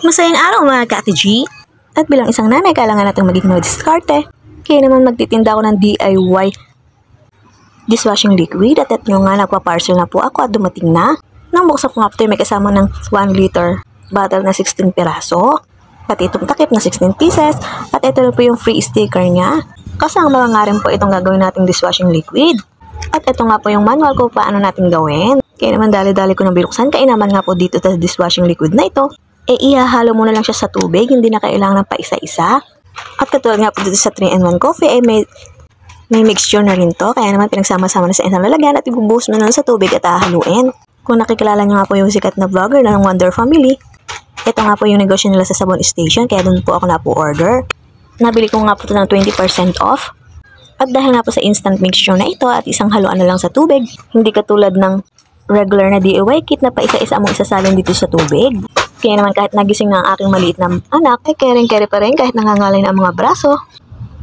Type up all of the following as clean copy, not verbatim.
Masayang araw mga ka-Ate G. At bilang isang nanay, kailangan natin maging madiskarte. Kaya naman magtitinda ako ng DIY dishwashing liquid. At nyo nga, nagpa-parcel na po ako at dumating na. Nang buksan ko nga po, may kasama ng 1 liter bottle na 16 piraso. Pati itong takip na 16 pieces. At ito na po yung free sticker niya. Kasama nga rin po itong gagawin nating dishwashing liquid. At ito nga po yung manual ko paano natin gawin. Kaya naman dali-dali ko nang binuksan. Kainaman nga po dito sa dishwashing liquid na ito. Ihahalo mo na lang siya sa tubig. Hindi na kailangan ng paisa-isa. At katulad nga po dito sa 3-in-1 coffee, may mixture na rin to. Kaya naman pinagsama-sama na sa isang lalagyan at ibubuhos mo na lang sa tubig at hahaluin. Kung nakikilala nyo nga po yung sikat na vlogger na ng Wonder Family, ito nga po yung negosyo nila sa Sabon Station. Kaya dun po ako na-order. Nabili ko nga po ito ng 20% off. At dahil nga po sa instant mixture na ito at isang haluan na lang sa tubig, hindi katulad ng regular na DIY kit na pa isa-isa mo isasalin dito sa tubig. Kaya naman kahit nagising na ang aking maliit na anak, ay kering-keri pa rin kahit nangangalay na ang mga braso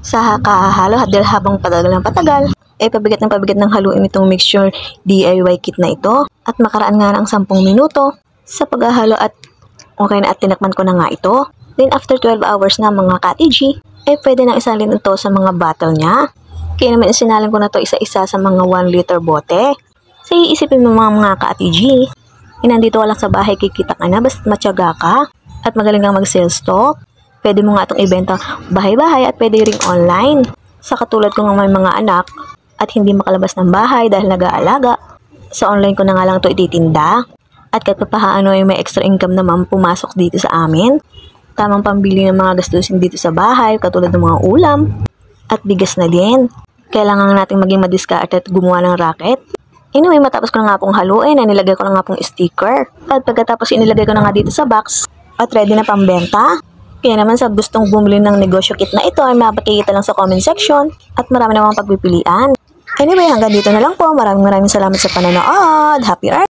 sa kahahalo at dahil habang patagal ng patagal, ay pabigat ng haluin itong mixture DIY kit na ito. At makaraan nga ng 10 minuto sa paghahalo at okay na at tinakman ko na nga ito. Then after 12 hours na mga ka-Ate G, ay pwede nang isalin ito sa mga bottle niya. Kaya naman isinalin ko na to isa-isa sa mga 1 liter bote. So iisipin mo mga ka-Ate G, nandito ka lang sa bahay, kikita ka na, basta matyaga ka at magaling kang mag-sales stock. Pwede mo nga itong ibenta bahay-bahay at pwede ring online. Sa katulad ko nga may mga anak at hindi makalabas ng bahay dahil nag-aalaga, sa online ko na nga lang ito ititinda. At kahit papaano ay may extra income naman pumasok dito sa amin. Tamang pambili ng mga gastusin dito sa bahay, katulad ng mga ulam at bigas na din. Kailangan natin maging madiskarte at gumawa ng racket. Anyway, matapos ko na nga pong haluin, ay nilagay ko na nga pong sticker. At pagkatapos inilagay ko na nga dito sa box at ready na pambenta. Kaya naman sa gustong bumili ng negosyo kit na ito ay mapakikita lang sa comment section at marami namang pagpipilian. Anyway, hanggang dito na lang po. Maraming salamat sa panonood. Happy Earth!